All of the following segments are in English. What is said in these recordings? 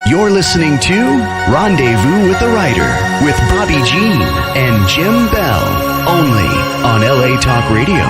You're listening to Rendezvous with the Writer with Bobbi Jean and Jim Bell, only on LA Talk Radio.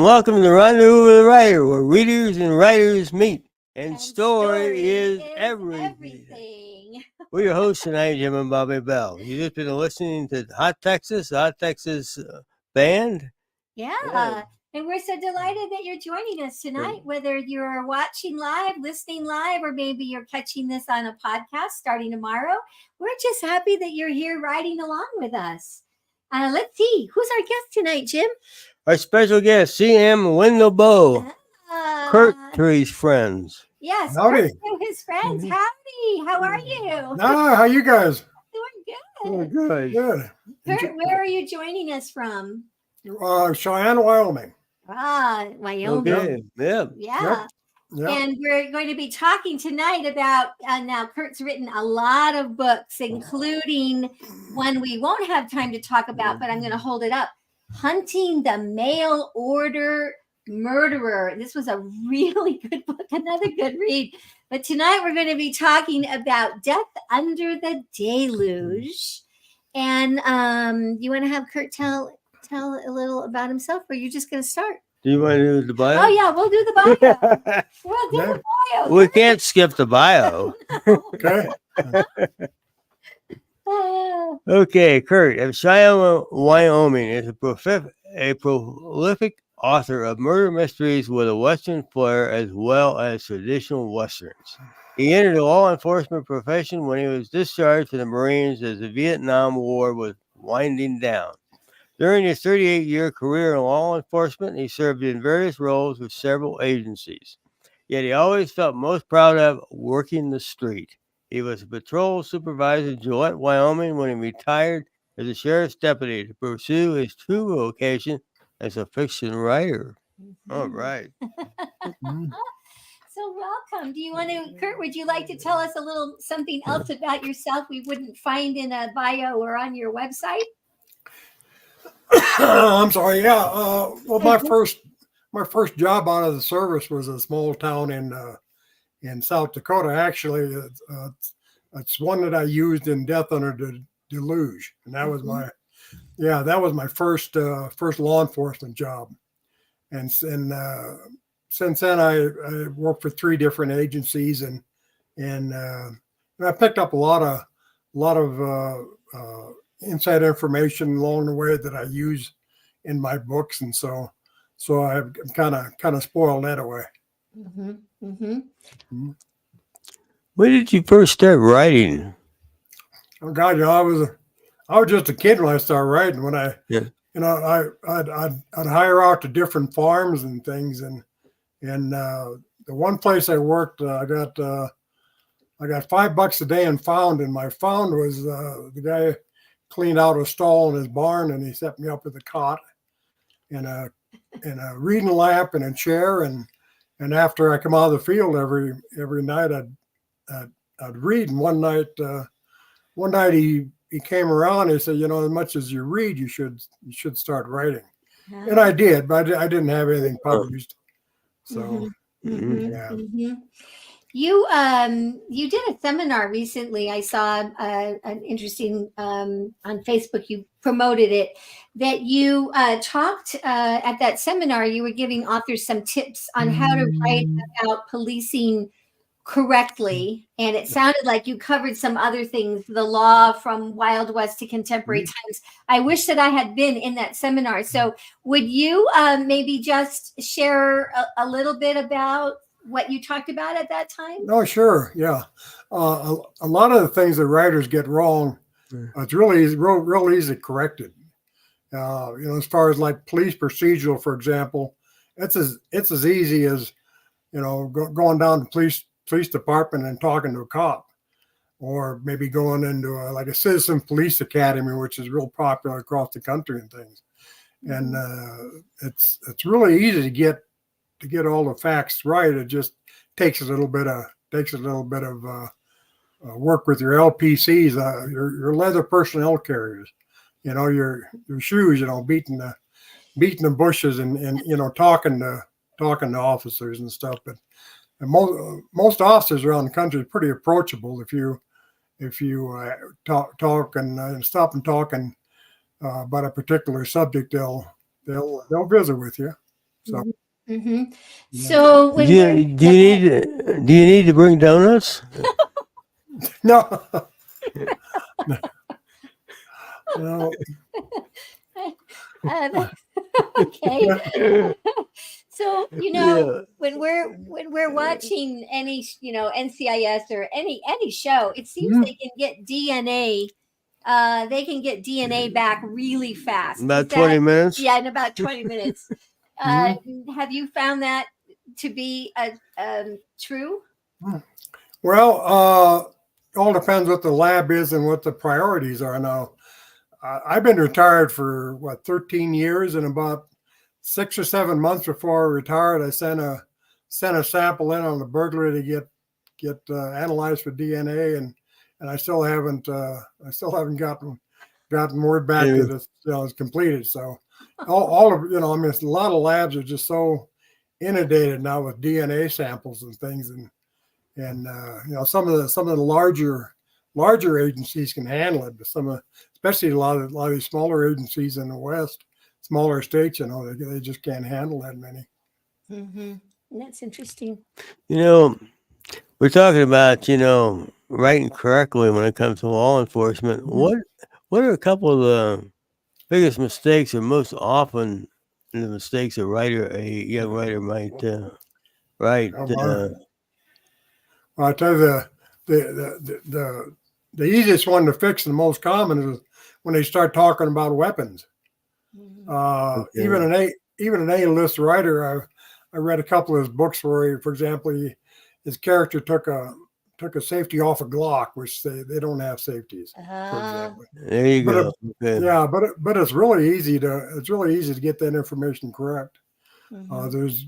Welcome to Rendezvous with the Writer, where readers and writers meet, and story is everything. We're your hosts tonight, Jim and Bobbi Bell. You've just been listening to Hot Texas band. Yeah, and we're so delighted that you're joining us tonight, whether you're watching live, listening live, or maybe you're catching this on a podcast starting tomorrow. We're just happy that you're here riding along with us. Let's see, who's our guest tonight, Jim? Our special guest, C.M. Wendell Kurt to his friends. Yes, howdy. Kurt to his friends. Howdy, how are you? How you guys? Doing good. Good. Kurt, where are you joining us from? Cheyenne, Wyoming. Wyoming. Okay. Yeah. Yep. And we're going to be talking tonight about, now Kurt's written a lot of books, including one we won't have time to talk about, but I'm going to hold it up. Hunting the Mail Order Murderer. This was a really good book, another good read. But tonight we're going to be talking about Death Under the Deluge. And you want to have Kurt tell a little about himself, or are you just going to start? Do you want to do the bio? Oh, yeah, we'll do the bio. We'll do the bio. We can't skip the bio. Okay. Okay, Kurt of Cheyenne, Wyoming is a prolific author of murder mysteries with a Western flair as well as traditional Westerns. He entered the law enforcement profession when he was discharged from the Marines as the Vietnam War was winding down. During his 38-year career in law enforcement, he served in various roles with several agencies. Yet he always felt most proud of working the street. He was a patrol supervisor in Gillette, Wyoming, when he retired as a sheriff's deputy to pursue his true vocation as a fiction writer. All right. So welcome. Do you want to, Kurt, would you like to tell us a little something else about yourself we wouldn't find in a bio or on your website? I'm sorry. Yeah. Well, my first job out of the service was a small town in South Dakota. Actually, it's one that I used in Death Under the Deluge, and that was my first law enforcement job. And since then, I worked for 3 different agencies, and I picked up a lot of inside information along the way that I use in my books, and so I'm kind of spoiled that way. When did you first start writing? Oh God, I was just a kid when I started writing. When I'd hire out to different farms and things, and the one place I worked, I got $5 a day in found, and my found was the guy cleaned out a stall in his barn, and he set me up with a cot and a reading lamp and a chair, and after I come out of the field every night, I'd read. And one night he came around and he said, as much as you read, you should start writing. And I did, but I didn't have anything published. So You did a seminar recently. I saw an interesting on Facebook. You promoted it, that you talked at that seminar. You were giving authors some tips on how to write about policing correctly, and it sounded like you covered some other things, the law from Wild West to contemporary times. I wish that I had been in that seminar. So would you maybe just share a little bit about what you talked about at that time? No, sure, yeah. A lot of the things that writers get wrong, it's really easy, real easy corrected. As far as like police procedural, for example, it's as easy as going down to police department and talking to a cop, or maybe going into like a citizen police academy, which is real popular across the country and things. And it's really easy to get all the facts right. It just takes a little bit of work with your LPCs, your leather personnel carriers, your shoes, beating the bushes and talking to officers and stuff. But most officers around the country are pretty approachable if you talk and stop and talk and about a particular subject, they'll visit with you. So. Mm-hmm. So do you need to bring donuts? No. No. Okay. So when we're watching any NCIS or any show, it seems they can get DNA. They can get DNA back really fast. About 20 minutes. Yeah, in about 20 minutes. Have you found that to be true? Well, it all depends what the lab is and what the priorities are. Now, I've been retired for 13 years, and about 6 or 7 months before I retired, I sent a sample in on the burglary to get analyzed for DNA, and I still haven't gotten word back that it's completed. So all of a lot of labs are just so inundated now with DNA samples and things, and some of the larger agencies can handle it, but especially a lot of these smaller agencies in the West, smaller states, they just can't handle that many. Mm-hmm. That's interesting. We're talking about writing correctly when it comes to law enforcement. Mm-hmm. What are a couple of the biggest mistakes, or most often the mistakes a young writer might write? Well, I tell you, the easiest one to fix and the most common is when they start talking about weapons. Even an A-list writer, I read a couple of his books where, for example, his character took a safety off a Glock, which they don't have safeties. For example. There you go. Yeah, but it's really easy to get that information correct. There's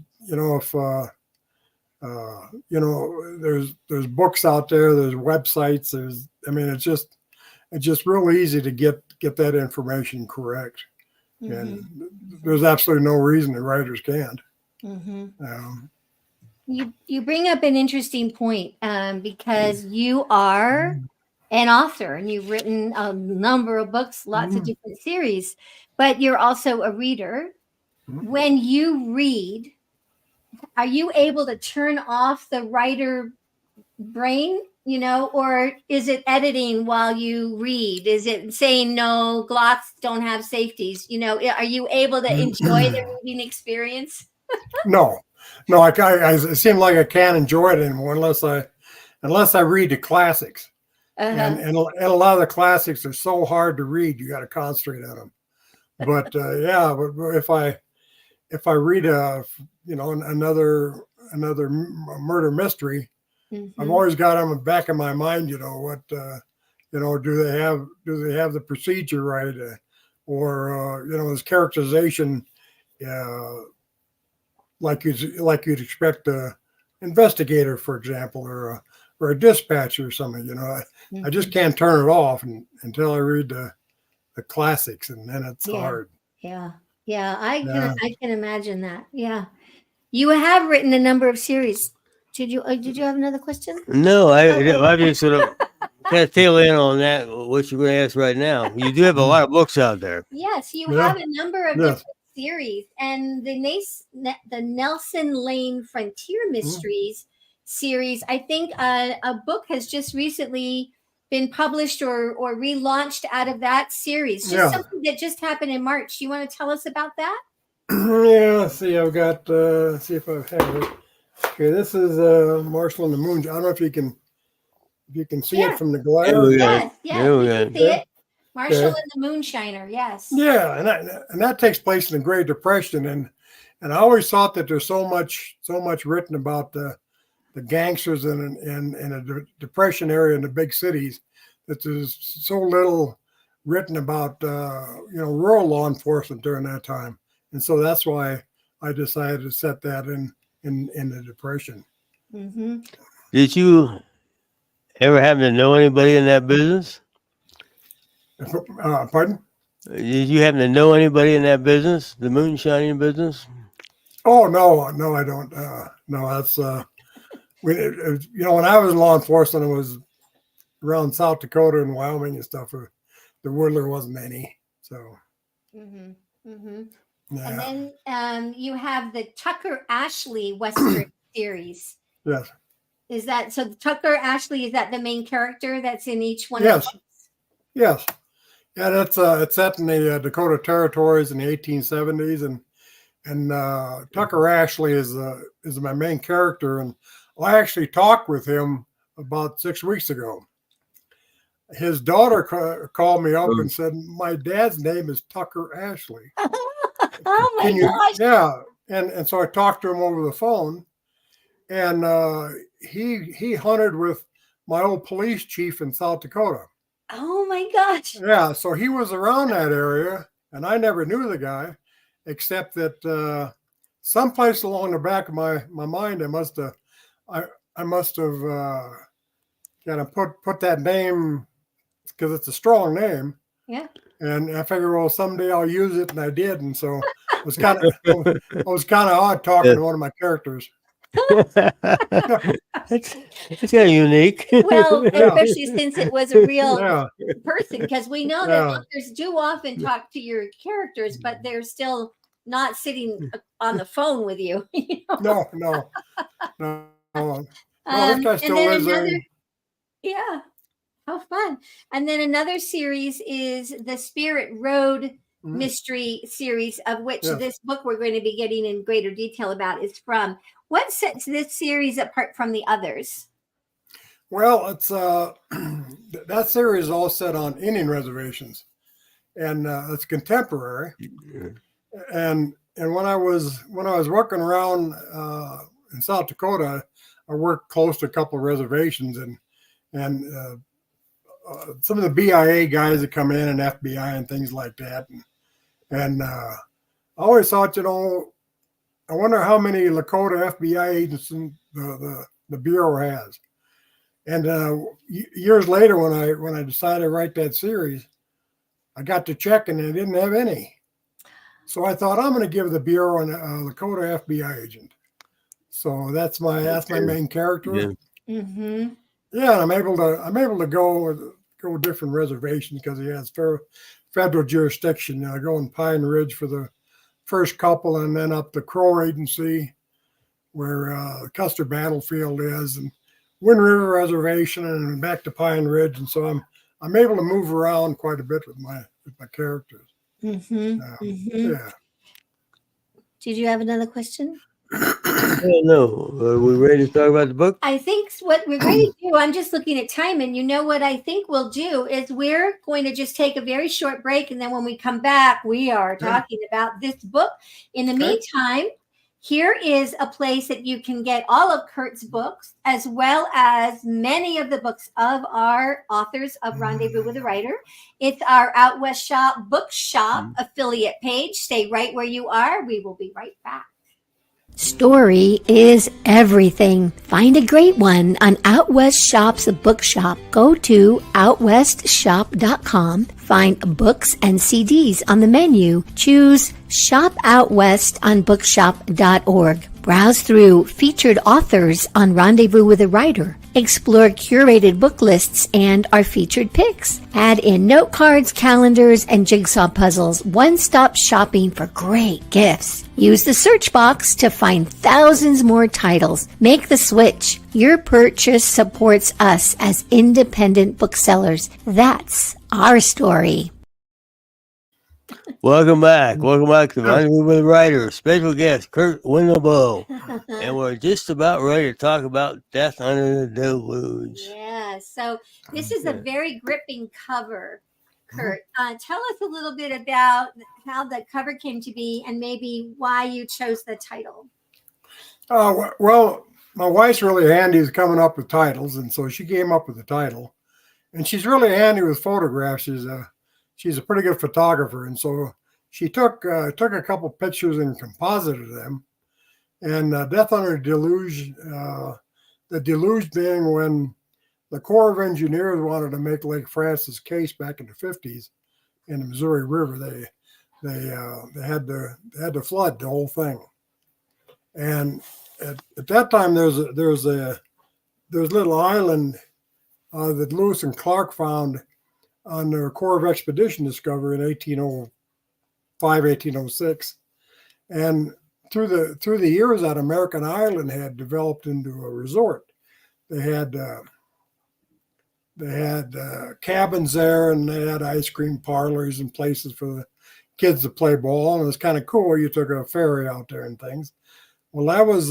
there's books out there, there's websites, it's just really easy to get that information correct. And there's absolutely no reason the writers can't. You bring up an interesting point because you are an author and you've written a number of books, lots of different series, but you're also a reader. When you read, are you able to turn off the writer brain, or is it editing while you read? Is it saying no, Glocks don't have safeties? Are you able to enjoy the reading experience? No, it seems like I can't enjoy it anymore unless I read the classics. And a lot of the classics are so hard to read, you got to concentrate on them. But but if I read another murder mystery, I've always got on the back of my mind, do they have the procedure right, or his characterization, like you'd expect a investigator, for example, or a dispatcher or something. I just can't turn it off until I read the classics, and then it's hard. Yeah, I can imagine that. Yeah, you have written a number of series. Did you have another question? No, I just sort of kind of tail in on that. What you're going to ask right now? You do have a lot of books out there. Yes, you have a number of different series, and the Nelson Lane Frontier Mysteries series. I think a book has just recently been published or relaunched out of that series. Something that just happened in March. You want to tell us about that? Yeah, let's see. I've got see if I have it. Okay, this is Marshall and the Moon. I don't know if you can see Yeah. it from the glare. There we go. Yes, yes, There we we go. can see it. Marshall Okay. and the Moonshiner, yes. Yeah, and that takes place in the Great Depression, and I always thought that there's so much written about the gangsters in a depression area in the big cities that there's so little written about rural law enforcement during that time, and so that's why I decided to set that in the Depression. Mm-hmm. Did you ever happen to know anybody in that business? Pardon? Did you happen to know anybody in that business, the moonshining business? Oh no, I don't. No, that's when I was in law enforcement, it was around South Dakota and Wyoming and stuff. The Whittler wasn't any, so. Mm-hmm. Mm-hmm. Yeah. And then you have the Tucker Ashley Western series. Yes. Is that so? Tucker Ashley, is that the main character that's in each one? Yes. Of them? Yes. Yeah, that's it's set in the Dakota Territories in the 1870s, and Tucker Ashley is my main character, and I actually talked with him about 6 weeks ago. His daughter called me up and said, "My dad's name is Tucker Ashley." Oh my gosh! Yeah, and so I talked to him over the phone, and he hunted with my old police chief in South Dakota. Oh my gosh! Yeah, so he was around that area, and I never knew the guy, except that someplace along the back of my mind, I must have kind of put that name because it's a strong name. Yeah. And I figured, well, someday I'll use it, and I did, and so it was kind of odd talking to one of my characters. That's kind of unique. Well, especially since it was a real person, because we know that Yeah. authors do often talk to your characters, but they're still not sitting on the phone with you. You know? No. This guy And still then lives there. yeah, how fun! And then another series is the Spirit Road mystery series, of which this book we're going to be getting in greater detail about is from. What sets this series apart from the others? Well, it's that series is all set on Indian reservations, and it's contemporary. And when I was working around in South Dakota, I worked close to a couple of reservations, and some of the BIA guys that come in and FBI and things like that, and I always thought, I wonder how many Lakota FBI agents the Bureau has. And years later, when I decided to write that series, I got to check and they didn't have any. So I thought, I'm going to give the Bureau a Lakota FBI agent. So that's my main character. Yeah. Mm-hmm. Yeah, and I'm able to go different reservations because he has federal jurisdiction. I go in Pine Ridge for the first couple, and then up the Crow Agency, where Custer Battlefield is, and Wind River Reservation, and back to Pine Ridge. And so I'm able to move around quite a bit with my characters. Mm-hmm. Yeah. Did you have another question? I don't know. Are we ready to talk about the book? I think what we're going to do, I'm just looking at time, and you know what I think we'll do is we're going to just take a very short break, and then when we come back, we are talking about this book. In the meantime, here is a place that you can get all of Kurt's books, as well as many of the books of our authors of Rendezvous with a Writer. It's our Out West Shop Bookshop affiliate page. Stay right where you are. We will be right back. Story is everything. Find a great one on Out West Shop's bookshop. Go to outwestshop.com. Find books and CDs on the menu. Choose Shop Out West on bookshop.org. Browse through featured authors on Rendezvous with a Writer. Explore curated book lists and our featured picks. Add in note cards, calendars, and jigsaw puzzles. One-stop shopping for great gifts. Use the search box to find thousands more titles. Make the switch. Your purchase supports us as independent booksellers. That's our story. Welcome back. Welcome back to Rendezvous with the Writer. Special guest, Kurt Windelbow. And we're just about ready to talk about Death Under the Deluge. Yeah, so this is a very gripping cover, Kurt. Tell us a little bit about how the cover came to be and maybe why you chose the title. Well, my wife's really handy with coming up with titles, and so she came up with the title. And she's really handy with photographs. She's a pretty good photographer, and so she took a couple pictures and composited them. And Death Under the Deluge being when the Corps of Engineers wanted to make Lake Francis Case back in the 50s in the Missouri River. They had to flood the whole thing. And at that time, there's a little island that Lewis and Clark found on their Corps of Expedition discovery in 1805, 1806. And through the years, that American island had developed into a resort. They had cabins there, and they had ice cream parlors and places for the kids to play ball. And it was kind of cool. You took a ferry out there and things. Well, that was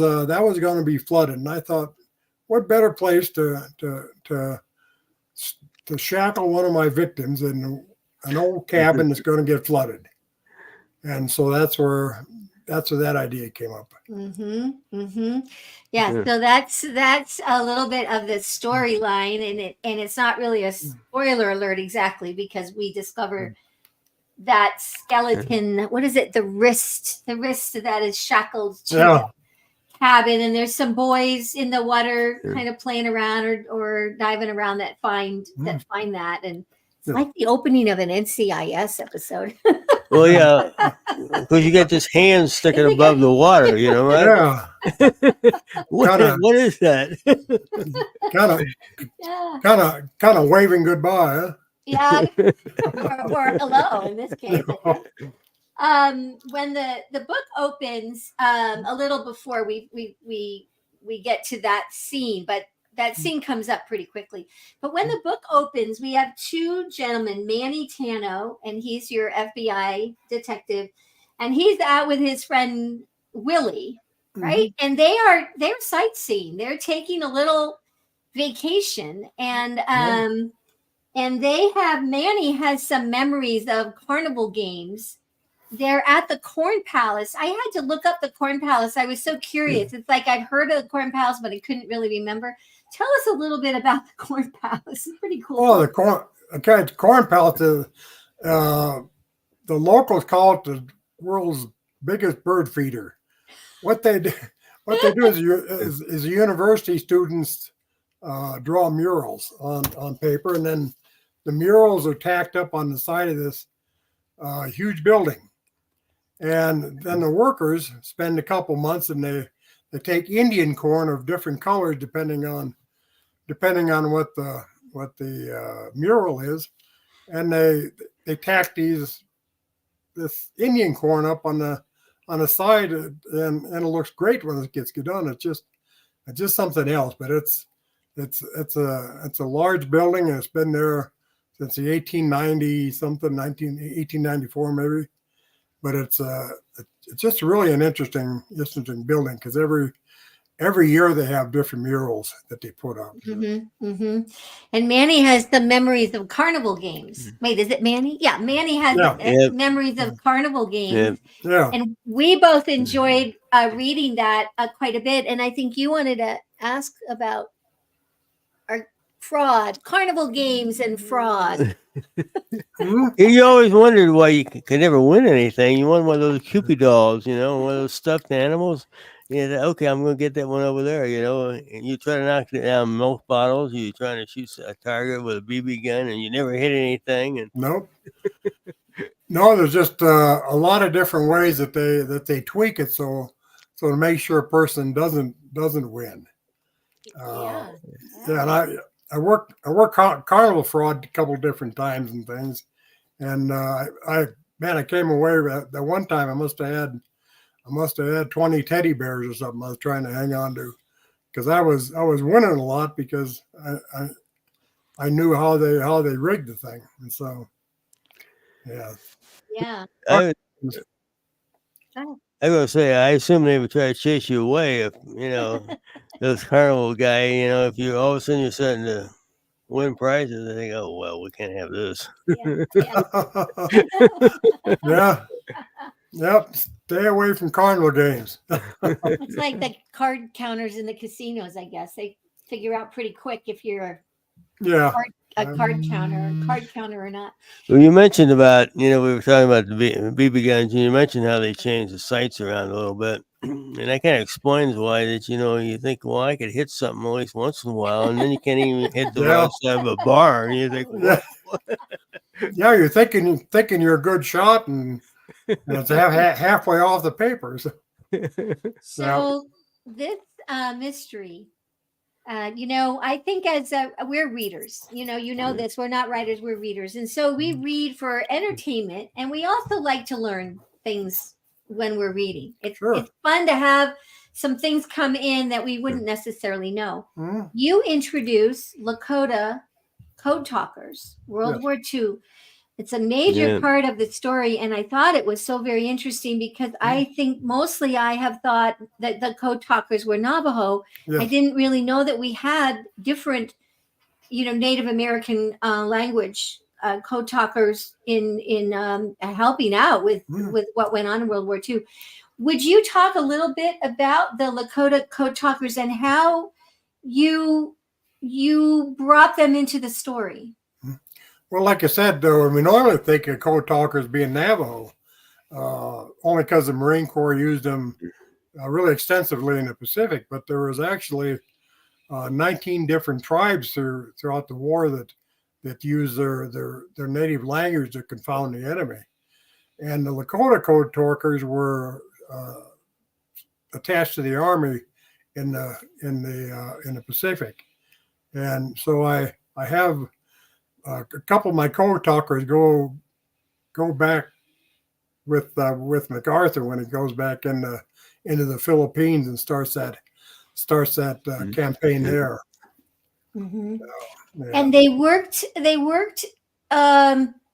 going to be flooded, and I thought, what better place to shackle one of my victims in an old cabin that's going to get flooded. And so that's where that idea came up. Yeah, so that's a little bit of the storyline, and it's not really a spoiler alert exactly, because we discover that skeleton. What is it? The wrist that is shackled to the cabin, and there's some boys in the water kind of playing around or diving around that find that, and it's like the opening of an NCIS episode. Well, yeah, because you get this hand sticking above the water, right? Yeah. What is that? Kind of waving goodbye, huh? Yeah, or hello in this case. When the book opens, a little before we get to that scene, but that scene comes up pretty quickly. But when the book opens, we have two gentlemen, Manny Tano, and he's your FBI detective, and he's out with his friend Willie, right? And they're sightseeing. They're taking a little vacation, and Manny has some memories of carnival games. They're at the Corn Palace. I had to look up the Corn Palace. I was so curious. It's like I'd heard of the Corn Palace, but I couldn't really remember. Tell us a little bit about the Corn Palace. It's pretty cool. Oh, the Corn Palace. The locals call it the world's biggest bird feeder. What they do is university students draw murals on paper, and then the murals are tacked up on the side of this huge building. And then the workers spend a couple months, and they take Indian corn of different colors depending on what the mural is, and they tack this Indian corn up on the side, and it looks great when it gets done. It's just something else. But it's a large building, and it's been there since the 1894 maybe. But it's just really an interesting building, because every year they have different murals that they put up. And Manny has the memories of carnival games. Wait, is it Manny? Yeah, Manny has memories of carnival games. Yeah. And we both enjoyed reading that quite a bit. And I think you wanted to ask about our carnival games and fraud. You always wondered why you could never win anything. You want one of those Cupid dolls, one of those stuffed animals. Okay, I'm going to get that one over there, and you try to knock down milk bottles. You're trying to shoot a target with a BB gun, and you never hit anything. And nope. No, there's just a lot of different ways that they tweak it so to make sure a person doesn't win. And I worked carnival fraud a couple of different times and things, and I came away with that one time. I must have had 20 teddy bears or something I was trying to hang on to, because I was winning a lot, because I knew how they rigged the thing. And so Yeah. Yeah. I, Go ahead. I was gonna say, I assume they would try to chase you away if those carnival guy. If you all of a sudden you're starting to win prizes, they think, oh well, we can't have this. Yeah. Yeah. Yep. Stay away from carnival games. It's like the card counters in the casinos, I guess. They figure out pretty quick if you're Yeah. a card counter or not. Well, you mentioned about, we were talking about the BB guns, and you mentioned how they changed the sights around a little bit. And that kind of explains why that, you think, well, I could hit something at least once in a while, and then you can't even hit the Yeah. wrong side of a bar. And you think, Yeah. what? Yeah, you're thinking you're a good shot, and it's halfway off the papers. So this mystery, I think as we're readers, this, we're not writers, we're readers. And so we read for entertainment, and we also like to learn things when we're reading. It's fun to have some things come in that we wouldn't necessarily know. Mhm. You introduce Lakota code talkers, World War II. It's a major part of the story, and I thought it was so very interesting because I think mostly I have thought that the code talkers were Navajo. Yes. I didn't really know that we had different, Native American language code talkers in helping out with what went on in World War II. Would you talk a little bit about the Lakota code talkers and how you brought them into the story? Well, like I said, though, we normally think of code talkers being Navajo, only because the Marine Corps used them really extensively in the Pacific. But there was actually 19 different tribes throughout the war that used their native language to confound the enemy. And the Lakota code talkers were attached to the Army in the Pacific, and so I have. A couple of my code-talkers go back with MacArthur when he goes back into the Philippines and starts that campaign there. Mm-hmm. Yeah. And they worked. They weren't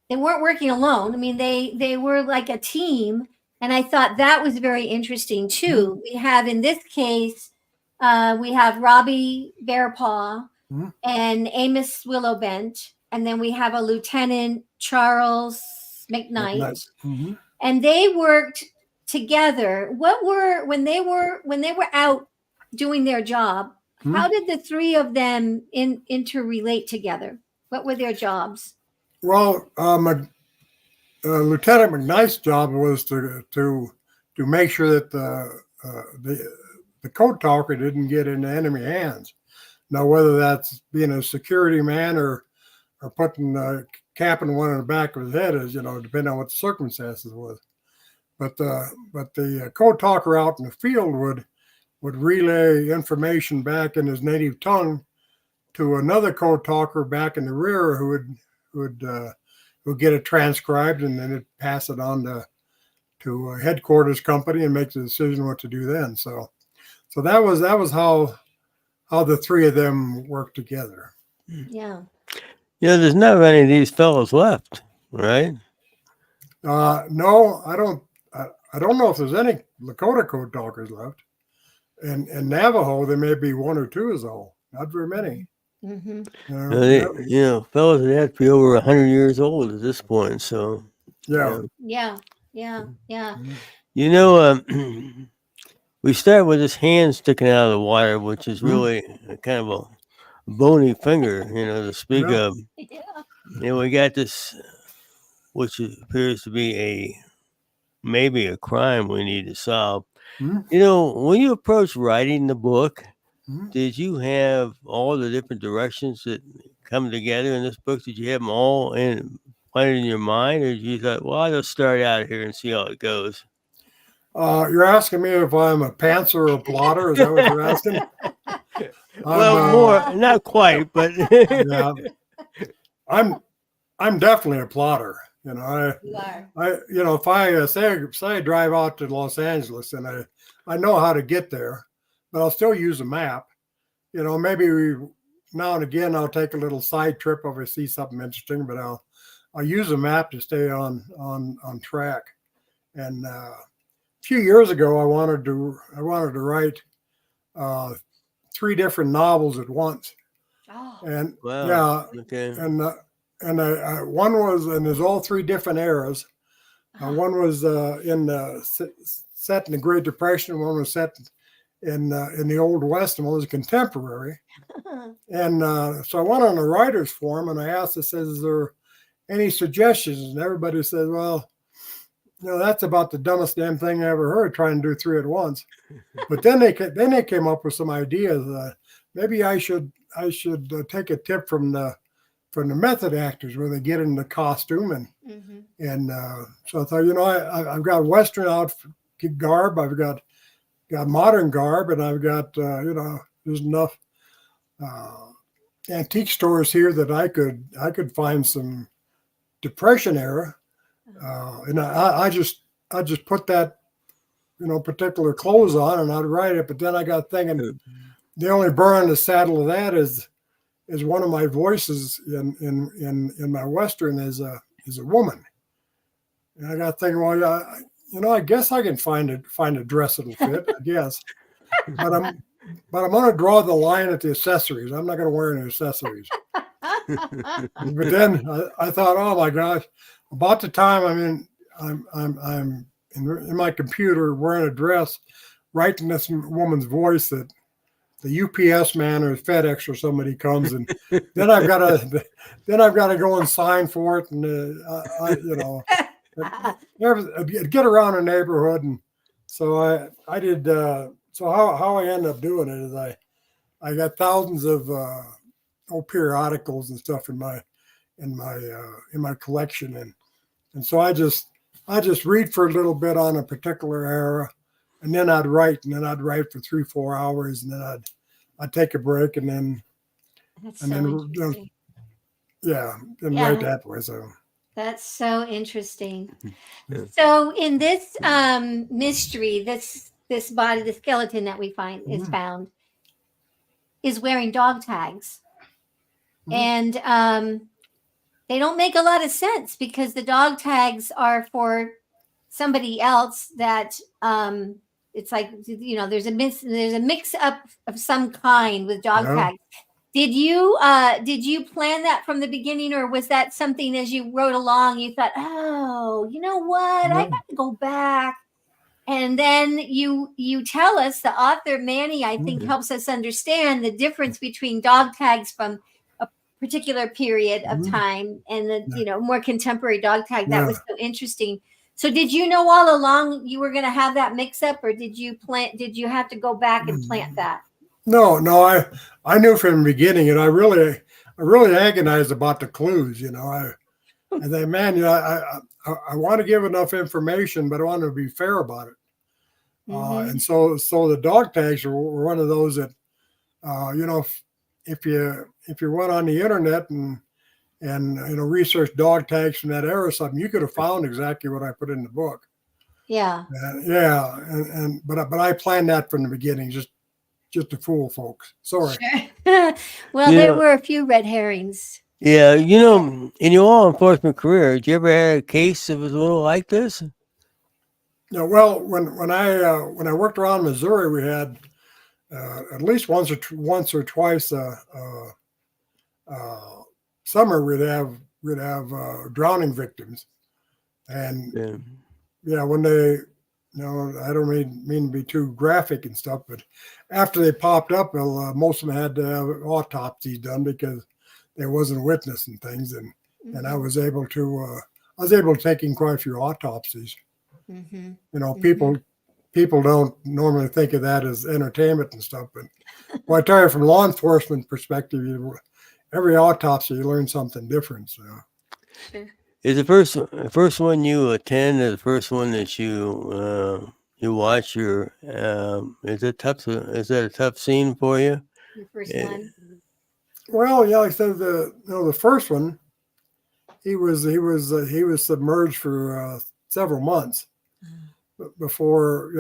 working alone. I mean, they were like a team, and I thought that was very interesting too. Mm-hmm. We have in this case, we have Robbie Bearpaw and Amos Willowbent. And then we have a Lieutenant Charles McKnight, and they worked together. When they were out doing their job? How did the three of them interrelate together? What were their jobs? Well, Lieutenant McKnight's job was to make sure that the code talker didn't get into enemy hands. Now, whether that's being a security man or putting capping one in the back of his head is, depending on what the circumstances was. But the code talker out in the field would relay information back in his native tongue to another code talker back in the rear who would get it transcribed, and then it'd pass it on to a headquarters company and make the decision what to do then. So that was how the three of them worked together. Yeah. There's not many of these fellows left, right? No, I don't know if there's any Lakota code talkers left. And Navajo, there may be one or two is all. Not very many. Mm-hmm. Fellows that have to be over 100 years old at this point. So Yeah. We start with his hand sticking out of the water, which is really kind of a bony finger, to speak of. Yeah. We got this, which appears to be maybe a crime we need to solve. When you approach writing the book, did you have all the different directions that come together in this book? Did you have them all planted in your mind, or did you thought, well, I'll just start out here and see how it goes? You're asking me if I'm a pantser or a plotter? Is that what you're asking? Well, more, not quite, but yeah, I'm definitely a plotter. If I say I drive out to Los Angeles and I know how to get there, but I'll still use a map. Maybe now and again I'll take a little side trip if I see something interesting, but I use a map to stay on track. And a few years ago, I wanted to write 3 different novels at once. Oh. And Wow. Okay. and one was, and there's all 3 different eras. One was set in the Great Depression. One was set in the Old West, and one was contemporary. And so I went on a writer's forum, and I asked, is there any suggestions? And everybody says, well, that's about the dumbest damn thing I ever heard, trying to do 3 at once. But then they came up with some ideas. Maybe I should take a tip from the method actors, where they get in the costume and so I thought, I've got Western outfit garb, I've got modern garb, and I've got there's enough antique stores here that I could find some Depression era, and I just put that particular clothes on, and I'd write it. But then I got thinking, the only burr on the saddle of that is one of my voices in my Western is a woman. And I got thinking, well, I guess I can find a dress that'll fit, I guess. But I'm going to draw the line at the accessories. I'm not going to wear any accessories. But then I thought, oh my gosh, about the time I'm in my computer wearing a dress, writing this woman's voice, that the UPS man or FedEx or somebody comes, and then I've got to go and sign for it, and get around the neighborhood. And so I did. So how I ended up doing it is I got thousands of periodicals and stuff in my collection, and so I just read for a little bit on a particular era. And then I'd write, for 3-4 hours, and then I'd take a break, and then That's and so then interesting. write that way. So That's so interesting. So in this mystery, this body, the skeleton that we find is found, is wearing dog tags, and they don't make a lot of sense, because the dog tags are for somebody else. That it's like, there's a mix up of some kind with dog tags. Did you plan that from the beginning, or was that something as you wrote along you thought, oh, you know what, I got to go back? And then you tell us, the author Manny, I think, helps us understand the difference between dog tags from a particular period of time and the more contemporary dog tag. That was so interesting. So did you know all along you were going to have that mix up, or did you have to go back and plant that? No, I knew from the beginning, and I really agonized about the clues. I think, man, I want to give enough information, but I want to be fair about it. And so the dog tags were one of those that, if you went on the internet and research dog tags from that era or something, you could have found exactly what I put in the book. Yeah. But I planned that from the beginning, just to fool folks. Sorry. Sure. Well, there were a few red herrings. Yeah, in your law enforcement career, did you ever have a case that was a little like this? Well, when I worked around Missouri, we had at least once or twice summer we'd have drowning victims, and when they, I don't mean to be too graphic and stuff, but after they popped up, most of them had to have autopsies done because there wasn't witness and things, and I was able to take in quite a few autopsies. People don't normally think of that as entertainment and stuff, but I tell you, from law enforcement perspective, every autopsy you learn something different. So, is the first one you attend, or the first one that you watch, is that a tough scene for you? Your first one. Well, yeah, like I said, the first one, he was submerged for several months before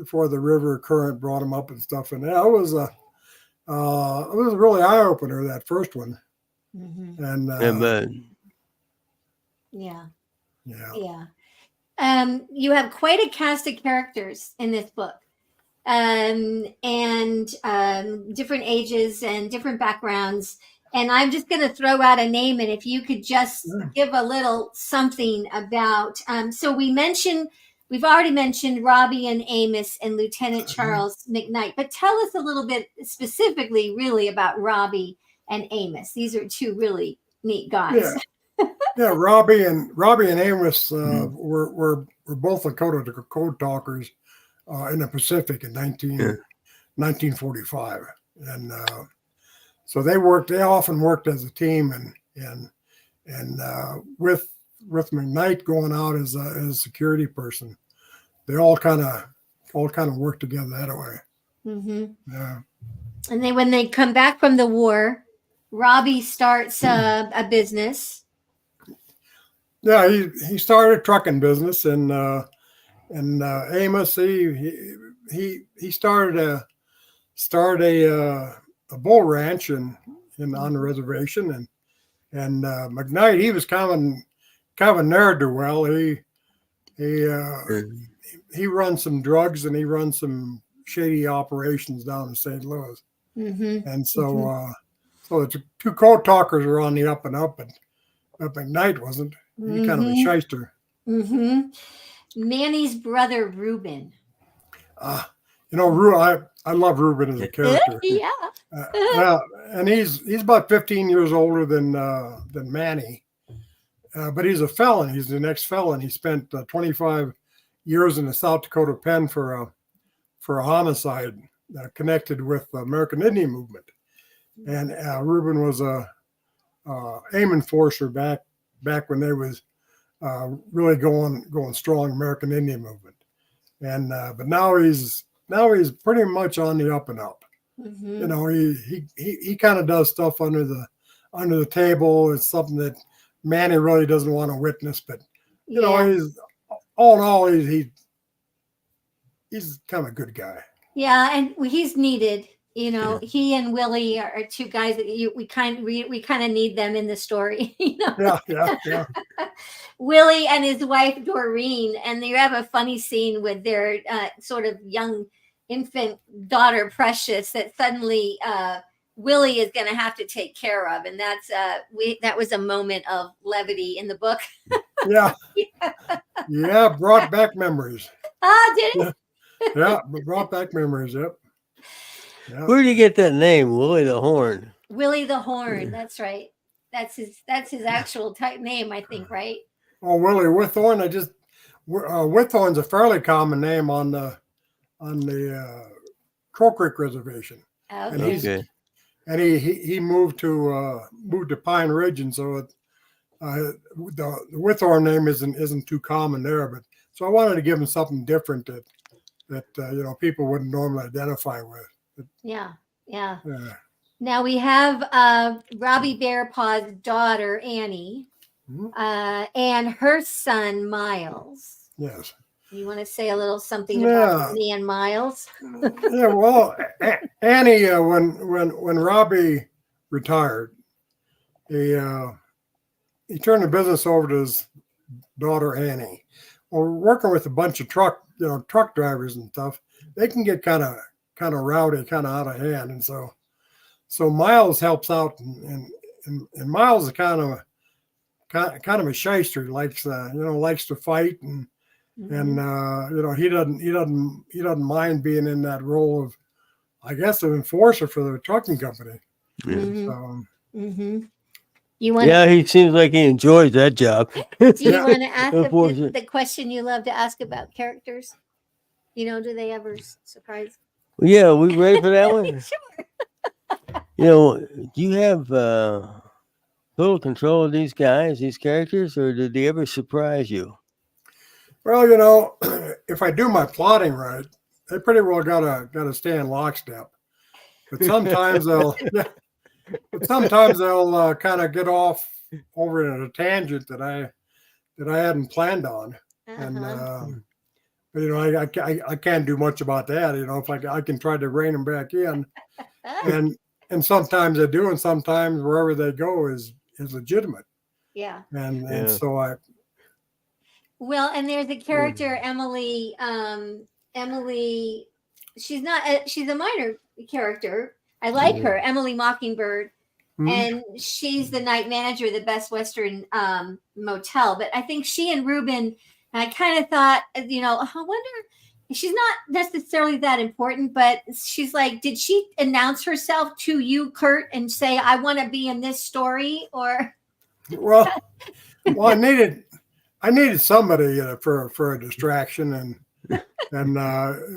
before the river current brought him up and stuff, and it was a really eye opener, that first one. And Yeah. Yeah. You have quite a cast of characters in this book, and different ages and different backgrounds. And I'm just going to throw out a name, and if you could just give a little something about. So we've already mentioned Robbie and Amos and Lieutenant Charles McKnight, but tell us a little bit specifically, really, about Robbie and Amos. These are two really neat guys. Yeah, Robbie and Amos were both Lakota code talkers in the Pacific in 1945, and so they often worked as a team, and with McKnight going out as a security person, they all kind of worked together that way. Mm-hmm. Yeah. And then when they come back from the war, Robbie starts a business. Yeah, he started a trucking business, and Amos he started a bull ranch on the reservation, and McKnight, he was kind of a ne'er-do-well. He runs some drugs, and he runs some shady operations down in St. Louis, and so so the two code talkers were on the up and up, but McKnight wasn't. He kind of a shyster. Manny's brother Reuben. I love Reuben as a character. And he's about 15 years older than Manny, but he's a felon. He's an ex-felon. He spent 25 years in the South Dakota pen for a homicide connected with the American Indian movement. And Reuben was a AIM enforcer back when they was really going strong American Indian movement, and but now he's pretty much on the up and up. You know, he kind of does stuff under the table. It's something that Manny really doesn't want to witness, but you know, he's all in all, he's kind of a good guy. Yeah, and he's needed. You know, he and Willie are two guys that we kind of need them in the story. You know? Yeah. Willie and his wife Doreen, and they have a funny scene with their sort of young infant daughter Precious that suddenly Willie is going to have to take care of, and that was a moment of levity in the book. Yeah, brought back memories. Did it? Yeah, brought back memories. Yep. Yeah. Where did you get that name, Willie the Horn? Willie the Horn. That's right. That's his actual type name, I think, right? Oh, Willie Whithorn. Whithorn's a fairly common name on the Crow Creek Reservation. Okay. And he moved to Pine Ridge, and so the Whithorn name isn't too common there. But so I wanted to give him something different that people wouldn't normally identify with. Yeah. Now we have Robbie Bearpaw's daughter Annie, and her son Miles. Yes. You want to say a little something about Annie and Miles? Yeah. Well, Annie, when Robbie retired, he turned the business over to his daughter Annie. Well, working with a bunch of truck drivers and stuff, they can get kind of rowdy, kind of out of hand, and so Miles helps out, and Miles is kind of a shyster. Likes to fight, and he doesn't mind being in that role of, I guess, an enforcer for the trucking company. He seems like he enjoys that job. Do you want to ask the question you love to ask about characters? Do they ever surprise? Yeah, we ready for that one? Sure. Do you have total control of these characters, or did they ever surprise you? Well, if I do my plotting right, they pretty well gotta stay in lockstep. But sometimes they'll kind of get off over in a tangent that I hadn't planned on, and. But I can't do much about that. If I can try to rein them back in, and sometimes I do, and sometimes wherever they go is legitimate. Yeah. And so Well, and there's a character, Emily. Emily, she's not. She's a minor character. I like her, Emily Mockingbird, and she's the night manager of the Best Western Motel. But I think she and Ruben. I kind of thought, I wonder. She's not necessarily that important, but she's like, did she announce herself to you, Kurt, and say, "I want to be in this story"? Or well, I needed somebody for a distraction, and Manny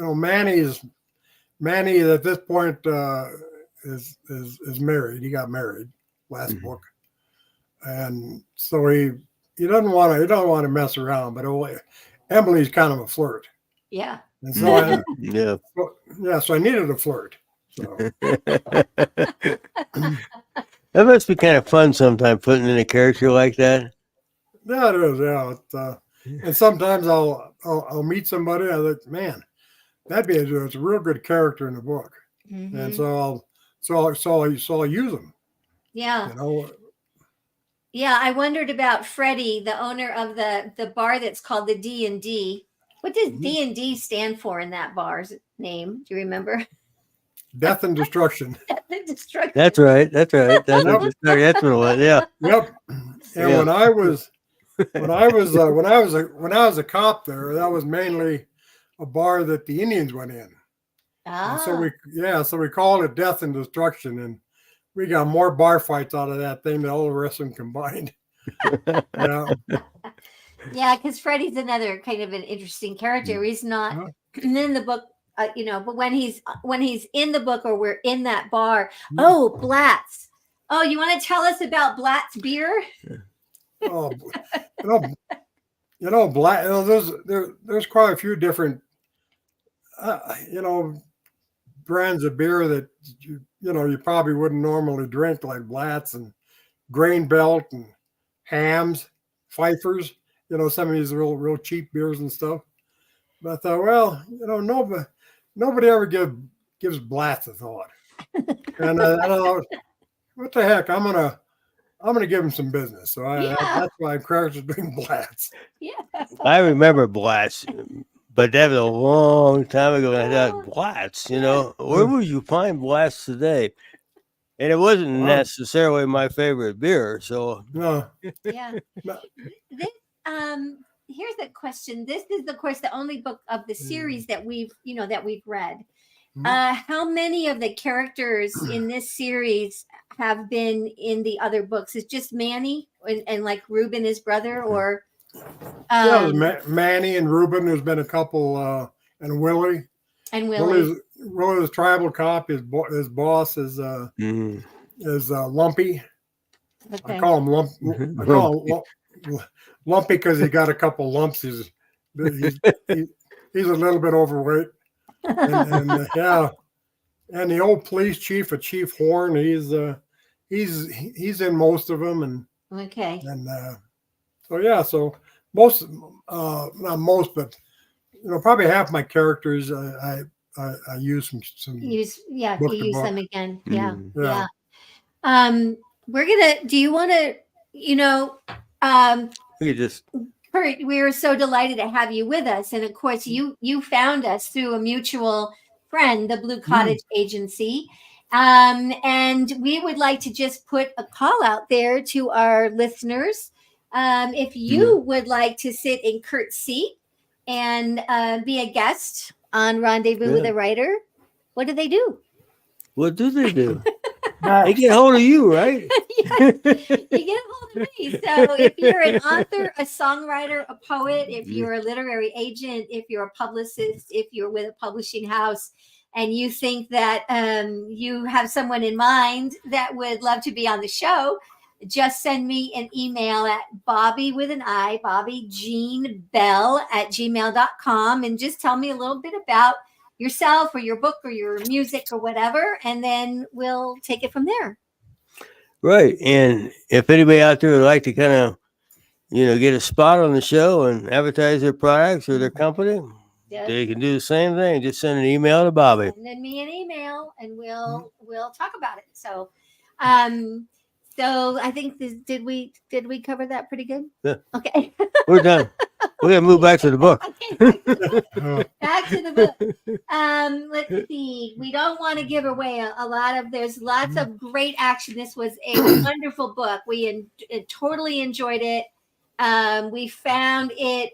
at this point is married. He got married last book, and so he doesn't want to mess around. But Emily's kind of a flirt. Yeah. And so so I needed a flirt. So. That must be kind of fun sometimes putting in a character like that. Yeah, it is. Yeah, and sometimes I'll meet somebody. I think, man, it's a real good character in the book, and so I'll use them. Yeah. Yeah, I wondered about Freddie, the owner of the bar that's called the D&D. What does D&D stand for in that bar's name? Do you remember? Death and destruction. Death and destruction. That's right. That's what it was. Yeah. Yep. And when I was a cop there, that was mainly a bar that the Indians went in. And so we called it Death and Destruction, and we got more bar fights out of that thing than all the rest of them combined. Yeah, because Freddie's another kind of an interesting character. He's not in the book, but when he's in the book or we're in that bar. Oh, Blatz. Oh, you want to tell us about Blatz beer? Oh, Blatz. There's quite a few different, brands of beer that you probably wouldn't normally drink, like Blatz and Grain Belt and Hams, Pfeiffer's. Some of these real cheap beers and stuff. But I thought, well, nobody ever gives Blatz a thought. And I thought, what the heck? I'm gonna give him some business. So that's why I'm crafted doing Blatz. Yeah. I remember Blatz, but that was a long time ago. And I thought, Blatz, where would you find Blatz today? And it wasn't necessarily my favorite beer. So no. Yeah. Here's a question. This is, of course, the only book of the series that we've read. How many of the characters in this series have been in the other books? Is just Manny and like Reuben, his brother, or Manny and Reuben? There's been a couple, and Willie. And Willie's tribal cop. His boss is Lumpy. Okay. I call him Lumpy because he got a couple lumps. He's a little bit overweight. And the old police chief, Chief Horn, he's in most of them, and so most, not most, but probably half my characters I use some you use them again. Yeah. We're gonna. Do you want to? Kurt, we were so delighted to have you with us, and of course, you found us through a mutual friend, the Blue Cottage Agency, and we would like to just put a call out there to our listeners. If you would like to sit in Kurt's seat and be a guest on Rendezvous with a Writer, what do they do? What do they do? They get hold of you, right? Yes, you get hold of me. So if you're an author, a songwriter, a poet, if you're a literary agent, if you're a publicist, if you're with a publishing house, and you think that you have someone in mind that would love to be on the show, just send me an email at Bobbi with an I, Bobbi Jean Bell @gmail.com, and just tell me a little bit about yourself or your book or your music or whatever, and then we'll take it from there. Right. And if anybody out there would like to kind of, get a spot on the show and advertise their products or their company, they can do the same thing. Just send an email to Bobbi. Send me an email and we'll talk about it. So, So I think did we cover that pretty good? Yeah. Okay. We're done. We're gonna move back to the book. Okay, back to the book. Let's see. We don't want to give away a lot of. There's lots of great action. This was a wonderful book. We totally enjoyed it. We found it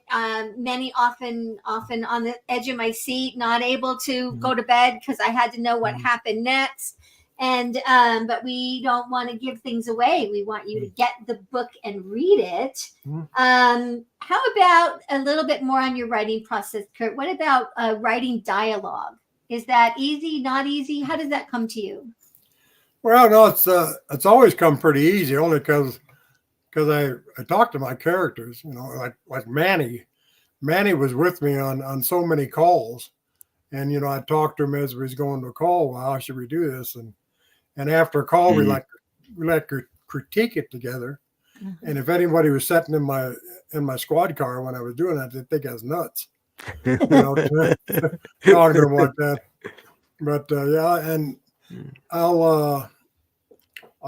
many often on the edge of my seat, not able to go to bed because I had to know what happened next. And but we don't want to give things away. We want you to get the book and read it. How about a little bit more on your writing process, Kurt? What about writing dialogue? Is that easy? Not easy? How does that come to you? Well, no, it's always come pretty easy, only because I talk to my characters. You know, like Manny. Manny was with me on so many calls, and you know, I talked to him as we was going to a call. Well, how should we do this? And after a call, we like critique it together. And if anybody was sitting in my squad car when I was doing that, they'd think I was nuts. You know, talking about that. But yeah, and I'll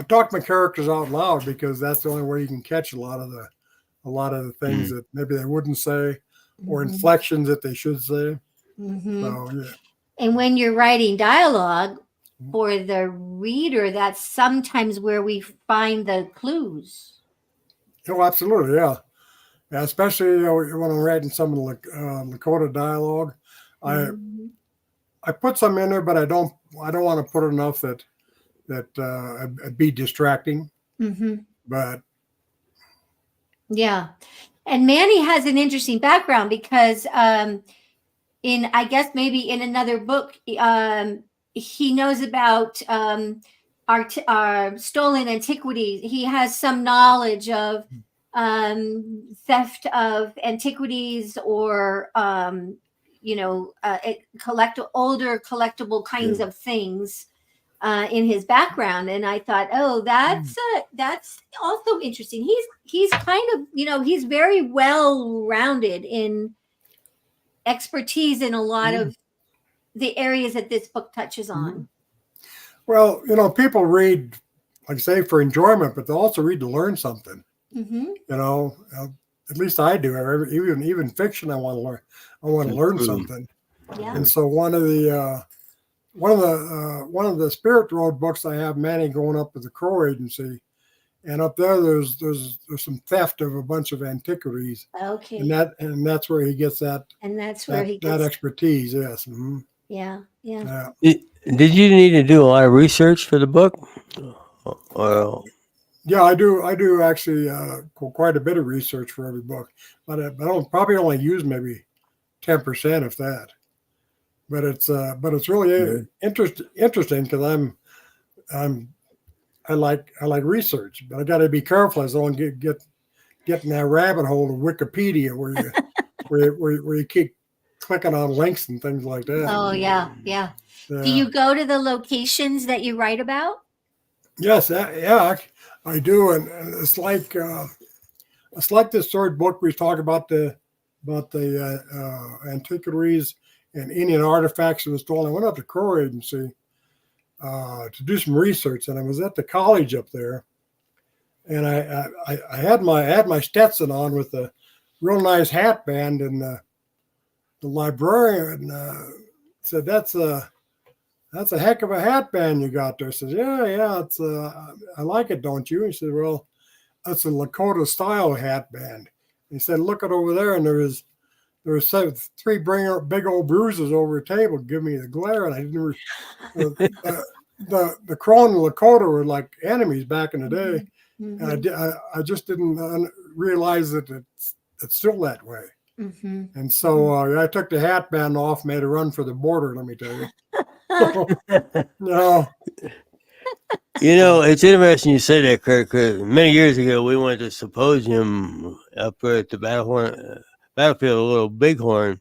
talk my characters out loud because that's the only way you can catch a lot of the things that maybe they wouldn't say or inflections that they should say. So yeah. And when you're writing dialogue for the reader, that's sometimes where we find the clues. Oh, absolutely, yeah. Yeah, especially when I'm writing some of the Lakota dialogue, I put some in there, but I don't want to put enough that it'd be distracting. But yeah, and Manny has an interesting background because in I guess maybe in another book he knows about our stolen antiquities. He has some knowledge of theft of antiquities or older collectible kinds of things in his background. And I thought, oh, that's also interesting. He's kind of, he's very well rounded in expertise in a lot of the areas that this book touches on. Well, people read, like I say, for enjoyment, but they also read to learn something. You know, at least I do. Even fiction, I want to learn. I want to learn something. Yeah. And so one of the Spirit Road books, I have Manny going up to the Crow Agency, and up there there's some theft of a bunch of antiquities. Okay. And that's where he gets that. And that's where he gets that expertise. Yes. Yeah. Did you need to do a lot of research for the book? Yeah, I do actually quite a bit of research for every book, but I don't probably only use maybe 10% of that. But it's really interesting because I like research, but I got to be careful as I don't get in that rabbit hole of Wikipedia where you keep clicking on links and things like that. Oh yeah. Do you go to the locations that you write about? Yes, yeah, I do, and it's like this third book we talk about the antiquities and Indian artifacts that was stolen. I went up to Crow Agency to do some research, and I was at the college up there, and I had my Stetson on with a real nice hat band, and the librarian said, "That's a heck of a hat band you got there." I said, "Yeah, it's I like it, don't you?" He said, "Well, that's a Lakota style hat band." He said, "Look it over there," and there was 3 big old bruises over a table. Give me the glare, and I didn't. The Crow and the Lakota were like enemies back in the day, and I just didn't realize that it's still that way. And so I took the hat band off, made a run for the border. Let me tell you. No. It's interesting you say that, Kurt, because many years ago we went to a symposium up there at the battlefield of Little Bighorn,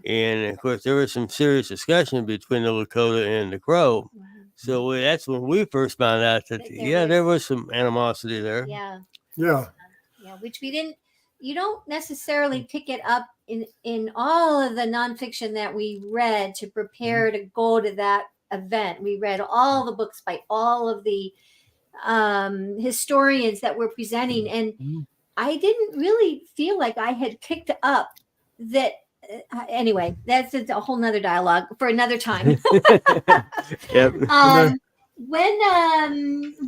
and of course there was some serious discussion between the Lakota and the Crow. So that's when we first found out that there was some animosity there. Yeah, which we didn't. You don't necessarily pick it up in all of the nonfiction that we read to prepare to go to that event. We read all the books by all of the historians that were presenting, and I didn't really feel like I had picked up that. Anyway, that's a whole nother dialogue for another time. Yep. Where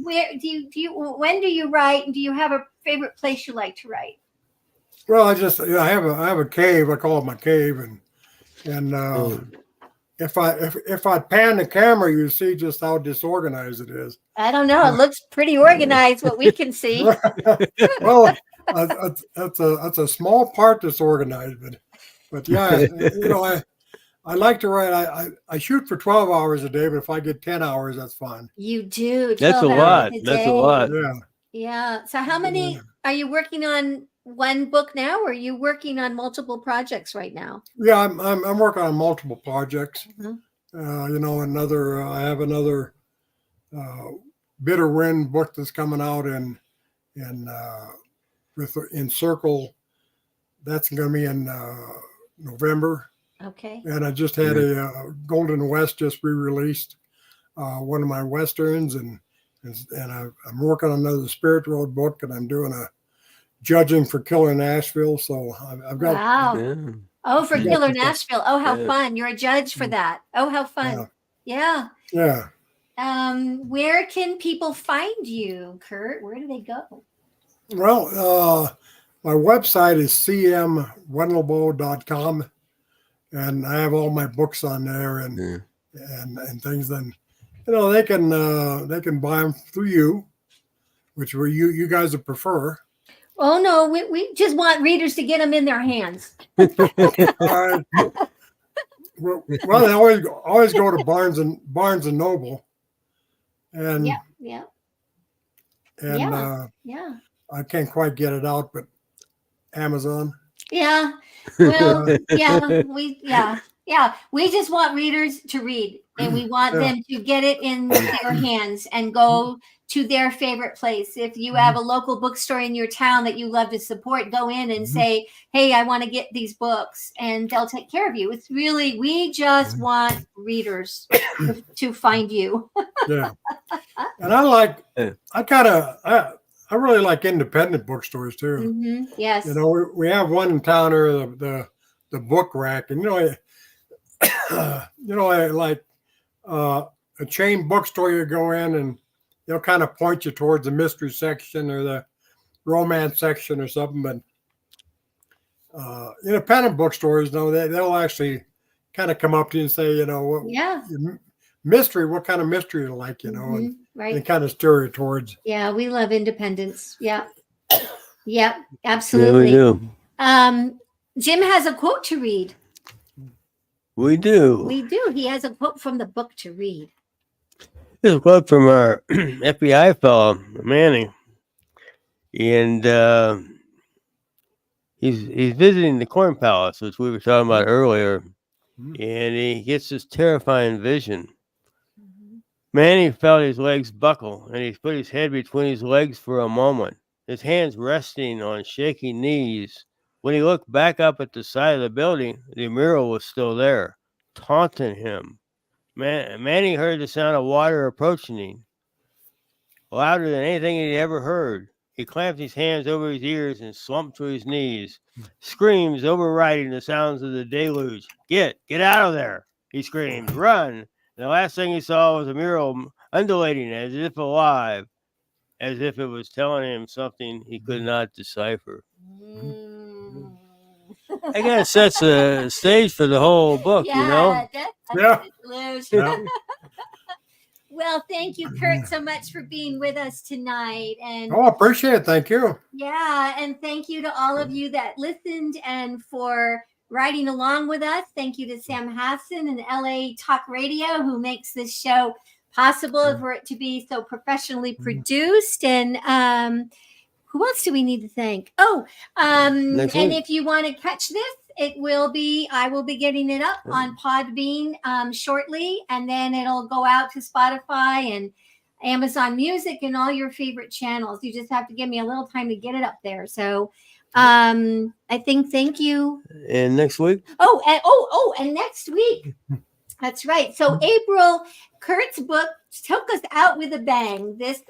when do you write? Do you have a favorite place you like to write? Well, I have a cave. I call it my cave, and if I pan the camera, you see just how disorganized it is. I don't know. It looks pretty organized. What we can see. Well, that's a small part that's organized, but yeah, I like to write. I shoot for 12 hours a day, but if I get 10 hours, that's fine. You do. That's a lot. That's a lot. Yeah. Yeah. So how many are you working on? One book now, or are you working on multiple projects right now? Yeah, I'm working on multiple projects. I have another Bitter Wind book that's coming out in Circle. That's going to be in November. Okay. And I just had a Golden West just re-released, one of my westerns, and I'm working on another Spirit Road book, and I'm doing a judging for Killer Nashville. So I've got. Wow. Yeah. Oh, for Killer Nashville. Oh, how fun. You're a judge for that. Oh, how fun. Yeah. Yeah. Where can people find you, Kurt? Where do they go? Well, my website is cmwendelbo.com, and I have all my books on there and things. Then, they can buy them through you, which you guys would prefer. Oh no, we just want readers to get them in their hands. Well, they always go to Barnes and Noble, and yeah. I can't quite get it out, but Amazon. Yeah. Well, we just want readers to read, and we want them to get it in their hands and go to their favorite place. If you have a local bookstore in your town that you love to support, go in and say, hey, I want to get these books, and they'll take care of you. It's really, we just want readers to find you. Yeah. And I really like independent bookstores too. Mm-hmm. Yes. We have one in town here, the Book Rack, and I like a chain bookstore. You go in and they'll kind of point you towards the mystery section or the romance section or something. But independent bookstores, they'll actually kind of come up to you and say, mystery, what kind of mystery you like, and kind of steer you towards. Yeah, we love independence. Yeah. Yeah, absolutely. Yeah, we do. Jim has a quote to read. We do. We do. He has a quote from the book to read. This is a quote from our FBI fellow, Manny. And he's visiting the Corn Palace, which we were talking about earlier. And he gets this terrifying vision. Manny felt his legs buckle, and he put his head between his legs for a moment, his hands resting on shaky knees. When he looked back up at the side of the building, the mural was still there, taunting him. Manny heard the sound of water approaching him, louder than anything he'd ever heard. He clamped his hands over his ears and slumped to his knees, screams overriding the sounds of the deluge. Get out of there, he screamed. Run! And the last thing he saw was a mural undulating as if alive, as if it was telling him something he could not decipher. I guess it sets the stage for the whole book, Yeah. Yeah. Well, thank you, Kurt, so much for being with us tonight. And I appreciate it. Thank you. Yeah, and thank you to all of you that listened and for riding along with us. Thank you to Sam Hassan and LA Talk Radio, who makes this show possible for it to be so professionally produced. And who else do we need to thank? And if you want to catch this, I will be getting it up on Podbean shortly, and then it'll go out to Spotify and Amazon Music and all your favorite channels. You just have to give me a little time to get it up there. So I think thank you. And next week? And next week That's right. So April, Kurt's book took us out with a bang. This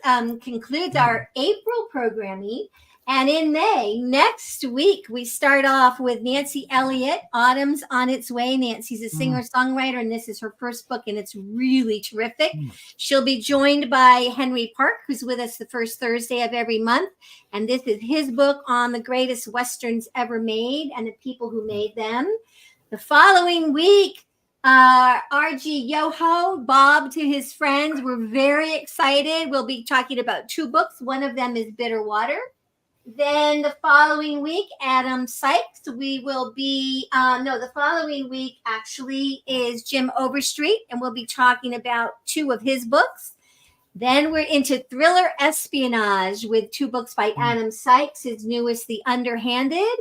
concludes our April programming. And in May, next week, we start off with Nancy Elliott, Autumn's on Its Way. Nancy's a singer-songwriter, and this is her first book, and it's really terrific. She'll be joined by Henry Park, who's with us the first Thursday of every month. And this is his book on the greatest Westerns ever made and the people who made them. The following week, RG Yoho, Bob to his friends. We're very excited. We'll be talking about 2 books. One of them is Bitter Water. Then the following week, Adam Sykes. We will be, the following week actually is Jim Overstreet, and we'll be talking about 2 of his books. Then we're into thriller espionage with 2 books by Adam Sykes, his newest, The Underhanded.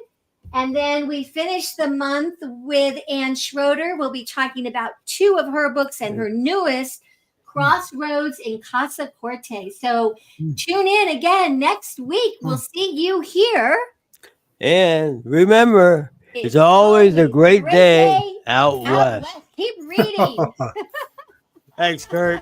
And then we finish the month with Ann Schroeder. We'll be talking about 2 of her books and her newest, Crossroads in Casa Corte. So tune in again next week. We'll see you here. And remember, it's always a great day out west. Keep reading. Thanks, Kurt.